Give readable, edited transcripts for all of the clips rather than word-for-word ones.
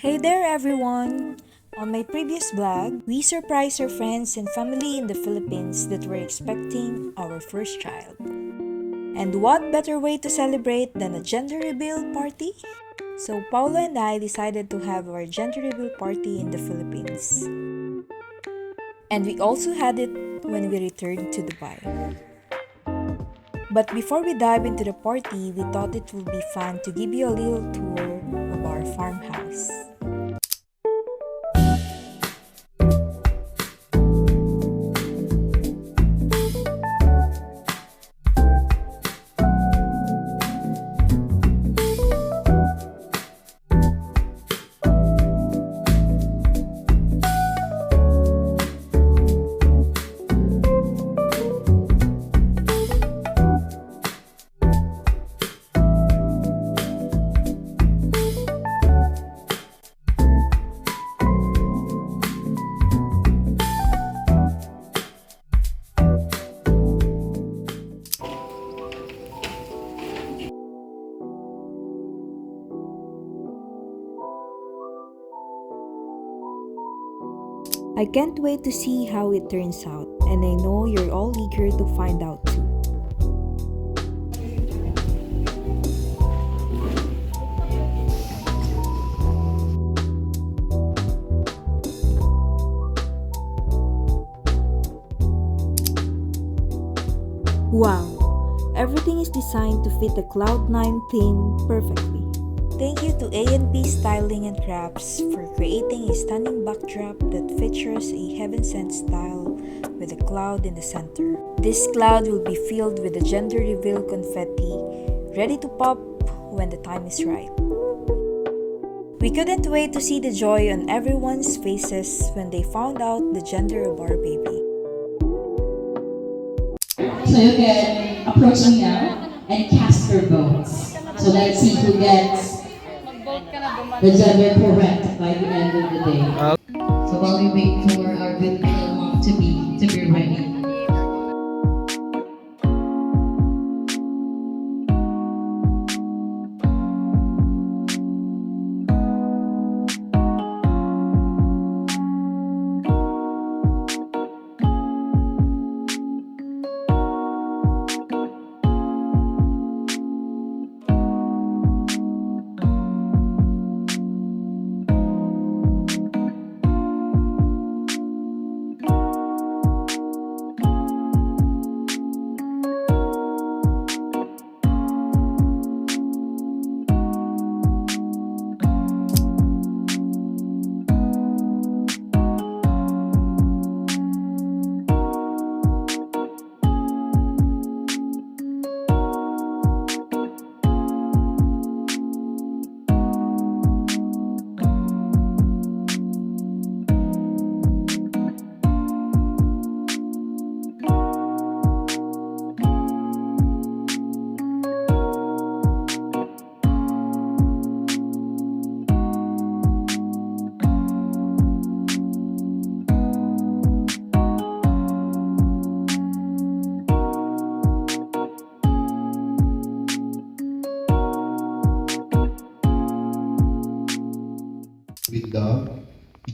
Hey there everyone! On my previous vlog, we surprised our friends and family in the Philippines that were expecting our first child. And what better way to celebrate than a gender reveal party? So Paolo and I decided to have our gender reveal party in the Philippines. And we also had it when we returned to Dubai. But before we dive into the party, we thought it would be fun to give you a little tour of our farmhouse. I can't wait to see how it turns out, and I know you're all eager to find out too. Wow! Everything is designed to fit the Cloud9 theme perfectly. Thank you to A&P Styling and Crafts for creating a stunning backdrop that features a heaven-sent style with a cloud in the center. This cloud will be filled with the gender reveal confetti, ready to pop when the time is right. We couldn't wait to see the joy on everyone's faces when they found out the gender of our baby. So you can approach me now and cast your votes. So let's see who gets the gender correct by the end of the day. So while we wait for our beautiful mom to be ready. With love,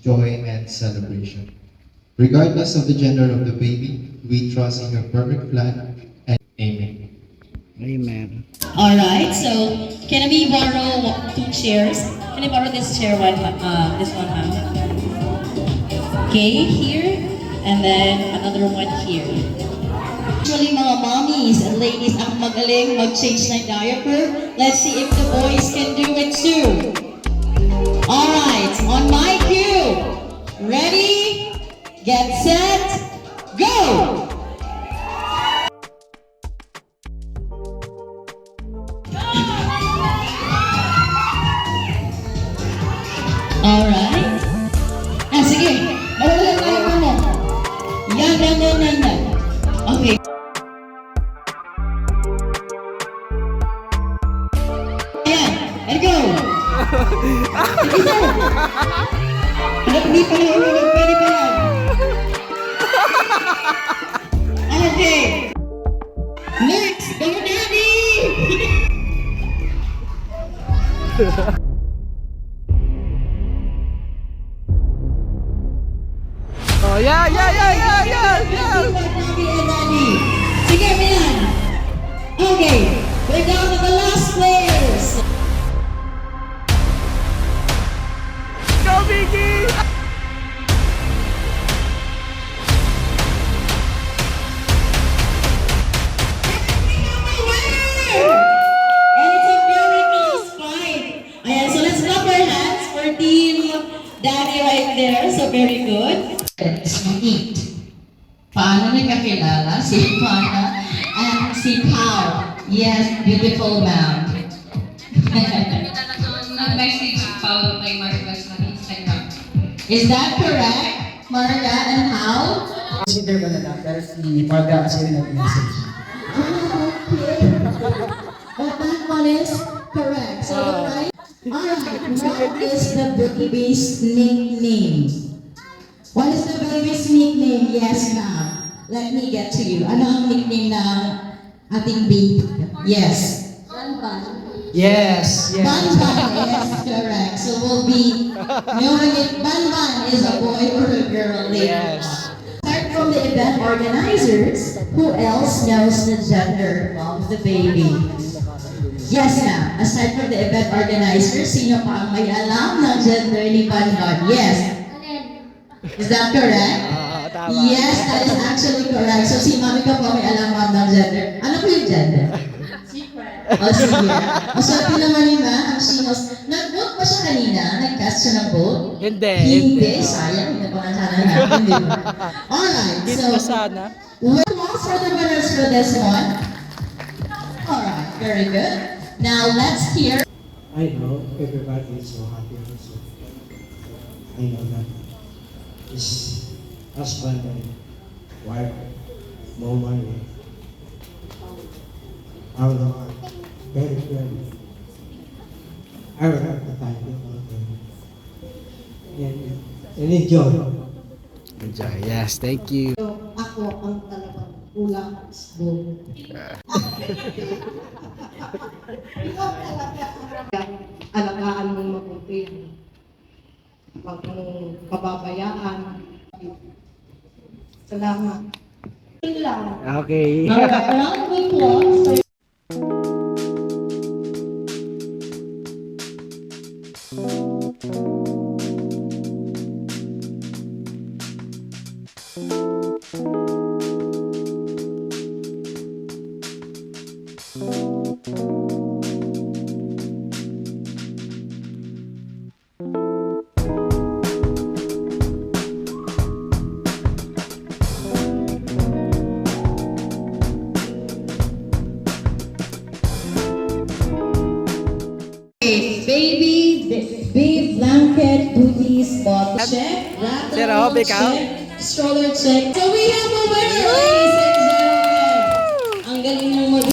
joy, and celebration. Regardless of the gender of the baby, we trust in your perfect plan and amen. Amen. Alright, so can we borrow 2 chairs? Can I borrow this chair this one ma'am? Okay, here, and then another one here. Actually, mga mommies and ladies ang magaling mag-change ng diaper. Let's see if the boys can do it too. Alright, on my cue. Ready, get set, go! Alright. Sige. Mawala tayo mo. Yan. Okay. Ayan. And go. Sige sir. Hindi pa lang ulo. Pwede pa yan. Okay. Next. Go daddy. Oh, yeah, yeah, yeah, yeah, yeah, yeah. Bobby and Randy. Sige, Milan. Okay, we're down to the last players. Go, Vicky! And it's a very close fight. Ayan, so let's clap our hands for Team Danny right there. So very good. Let's meet. Paano nagkakilala si Pana and si Pao? Yes, beautiful ma'am. Nag-message Paul kay Marcos na Instagram. Is that correct? Marga and Pao? Consider ko na lang, pero si Marga kasi rin nag-message. But that one is correct. So right? Alright, what is the baby's nickname? What is the baby's nickname? Yes, ma'am. Let me get to you. Ano ang nickname ng ating baby? Yes. Yes, yes. Banban is correct. So we'll be knowing if Banban is a boy or a girl later. Yes. Start from the event organizers. Who else knows the gender of the baby? Yes, ma'am. Aside from the event organizers, sino pa ang may alam ng gender ni Banban? Yes. Is that correct? Tama. Yes, that is actually correct. So si mami ko po may alam ma'am ng gender. Ano po yung gender? Oh, sige. Maswerte naman ni Ma, ang sinos. Nag-vote ba siya kanina? Nag-cast siya ng vote? Hindi. Hindi. Sayang, hindi pa nga sana natin, di ba? Alright, Hit so, mo sana. applause for the winners for this one. Alright, very good. Now, let's hear. I know everybody is so happy also. I know that his husband and wife, no money. I will know very clearly. I will have the time to all of them. And enjoy. Enjoy. Yes, thank you. Ako ang talagang ulang isbo. Alagaan mong mabuti. Huwag mong pababayaan. Salamat. Yun lang. Okay. Alright, round of applause. Baby, baby blanket, booties, bottle check, rattle Sir, oh, big out. check, stroller check. So we have a winner, ladies and gentlemen. Ang galing ng mag-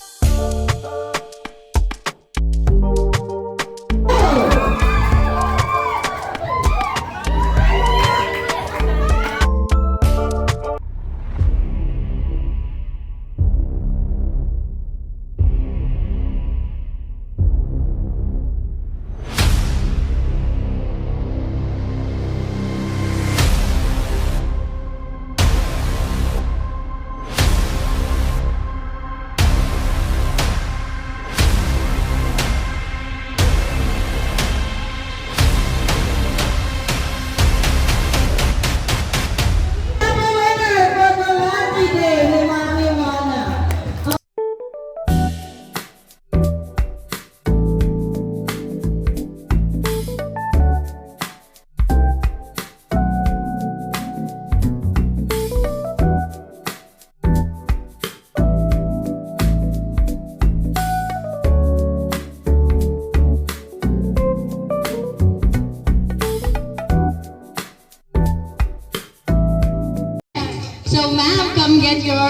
So ma'am, come get your,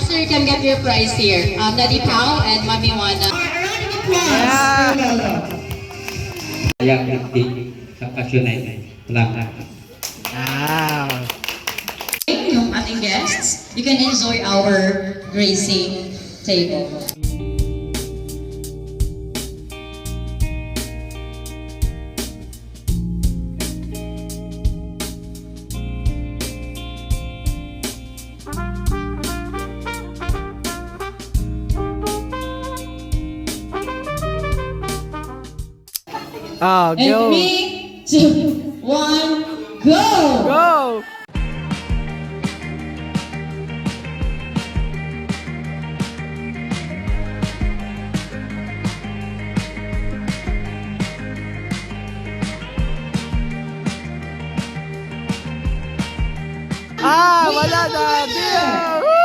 sir, come get your prize here. Daddy Pao and Mami Juana. Yang di sa passionate lang. Wow. Yung ating guests, you can enjoy our racing table. Oh, And go. 3, 2, 1, go! Go! Ah, wala na. Deal.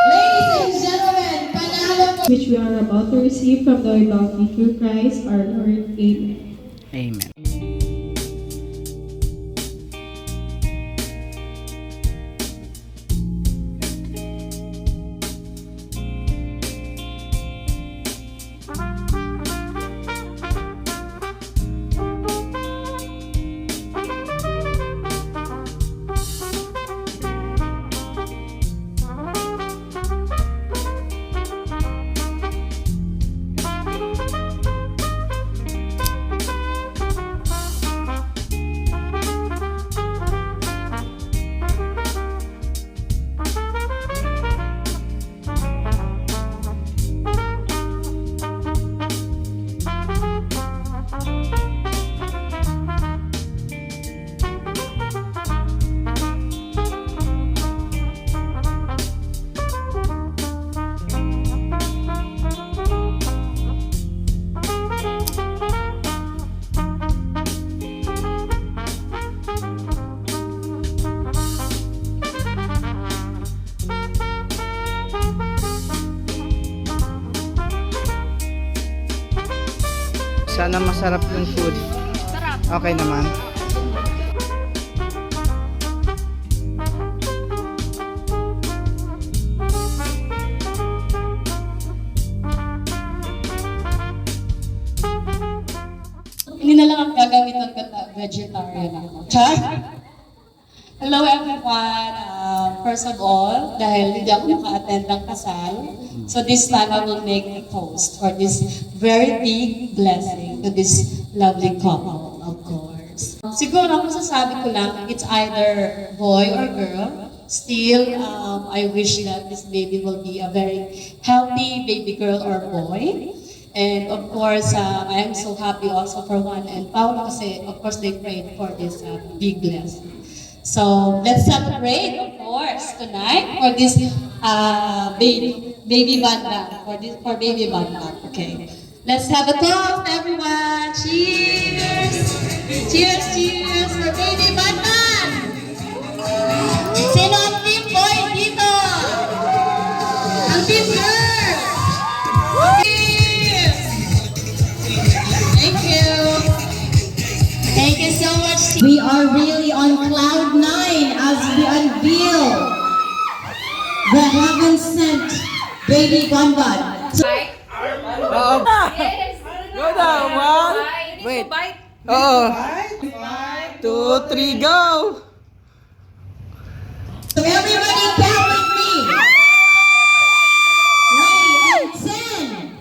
Ladies and gentlemen, panalo po. which we are about to receive from the adopted through Christ our Lord. Amen. Amen. Sana masarap yung food. Okay naman. Hindi na lang ang gagamitan ko na vegetarian ako. Char? Hello everyone. First of all, dahil hindi ako naka-attend ng kasal, so this time I will make a toast for this very big blessing to this lovely couple, of course. Siguro kung sasabi ko lang, it's either boy or girl. Still, I wish that this baby will be a very healthy baby girl or boy. And of course, I am so happy also for Juan and Paolo kasi of course they prayed for this big blessing. So let's celebrate, of course, tonight for this baby banda, for baby banda. Okay, let's have a toast, everyone. Cheers! Cheers! Cheers for baby banda! Sino ang team boy dito? Ang team girl! Cheers! Thank you. Thank you so much. We are really on cloud 9 as we unveil the heaven-sent baby bonbon. So, Oo. Go na. One. Wait. Oo. 2, 3, go! so everybody count with me. Ready? And 10,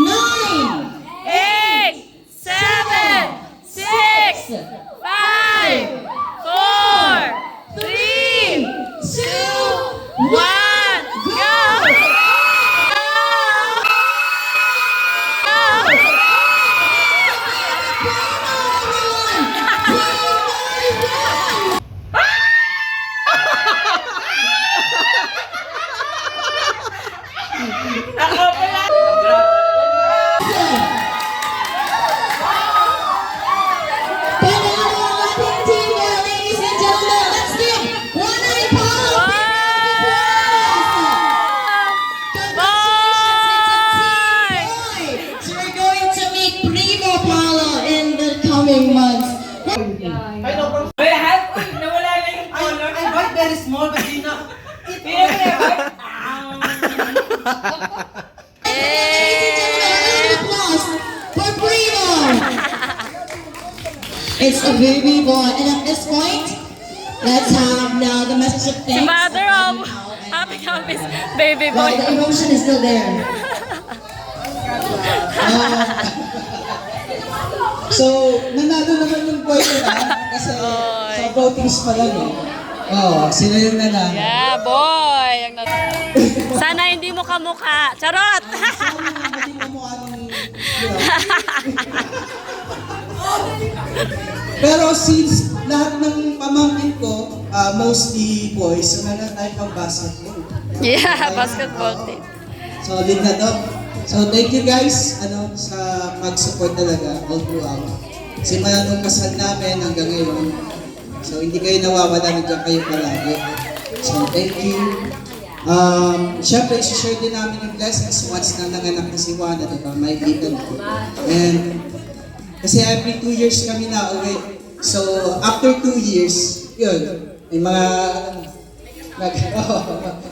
9, 8, 7, 6, 5, 4, 3, 2, 1, go! ladies and gentlemen, let's give Juan and Paolo a So we're going to meet Primo Paolo in the coming months. Very small, but you know. For Primo! It's a baby boy, and at this point, let's have now the message of thanks. Mother of Happy Happy Baby Well, Boy. the emotion is still there. So, nanalo naman yung boy nila kasi sa votings pa lang eh. Oo, sila yung nanalo. Yeah, boy. Sana hindi mo kamukha. Charot! Hindi mo mukha ng... Pero since lahat ng pamangkin ko, mostly boys, so meron tayo pang basketball. Yeah, basketball team. Solid na to. So thank you guys sa pag-support talaga all throughout. Simula nung kasal namin hanggang ngayon. So hindi kayo nawawala, nandiyan kayo palagi. So thank you. Siyempre, share din namin yung blessings once na nanganak na si Juana, diba? May bitan ko. And kasi every 2 years kami na uwi. So after 2 years, yun, may mga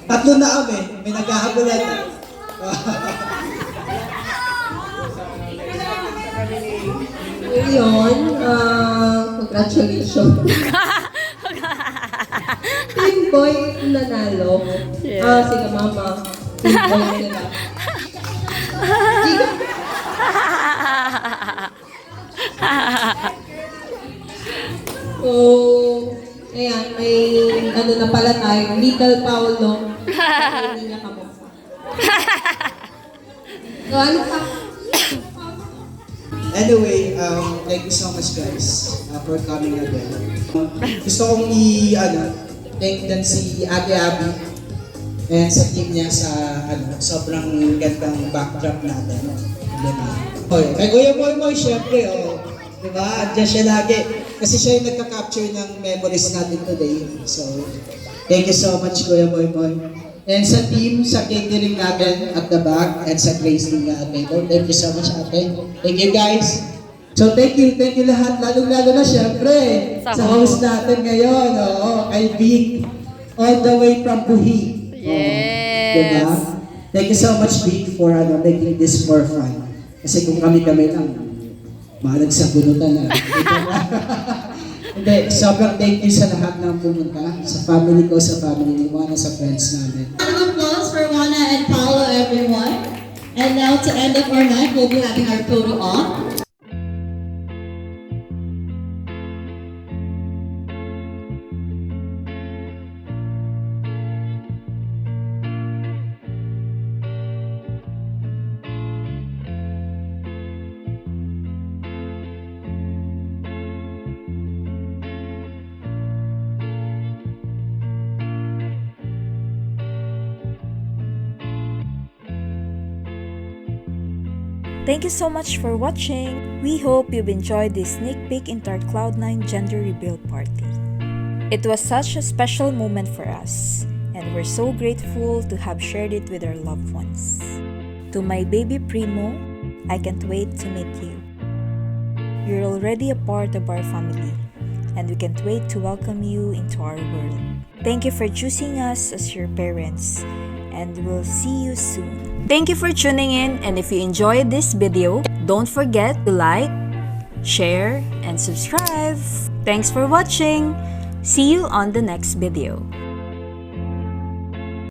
tatlo na kami, may naghahabulan. Yun, congratulations. Team Boy nanalo. Sige mama. Team Boy sila. So, ayan, may na pala tayo, Little Paolo. Hindi niya kamukha. So, ano pa? Anyway, thank you so much guys for coming again. Gusto kong thank din si Ate Abby and sa team niya sa sobrang gandang backdrop natin. Diba? Kay Kuya Moy, syempre, diba? Andiyan siya lagi. Kasi siya yung nagka-capture ng memories natin today. So, thank you so much Kuya Moy. And sa team, sa catering natin at the back, and sa Grace team natin. Thank you so much, ate. Thank you, guys. So, thank you lahat. Lalo na, syempre, sa host natin ngayon, kay Vic, all the way from Buhi. Yes. Diba? Thank you so much, Vic, for making this more fun. Kasi kung kami lang, malag sa bunutan na. Hindi, sobrang thank you sa lahat ng pumunta, sa family ko, sa family ni Juana, sa friends namin. Round of applause for Juana and Paolo, everyone. And now to end up our night, we'll be having our photo op. Thank you so much for watching. We hope you've enjoyed this sneak peek into our Cloud9 gender reveal party. It was such a special moment for us, and we're so grateful to have shared it with our loved ones. To my baby Primo, I can't wait to meet you. You're already a part of our family, and we can't wait to welcome you into our world. Thank you for choosing us as your parents, and we'll see you soon. Thank you for tuning in, and if you enjoyed this video, don't forget to like, share, and subscribe. Thanks for watching. See you on the next video.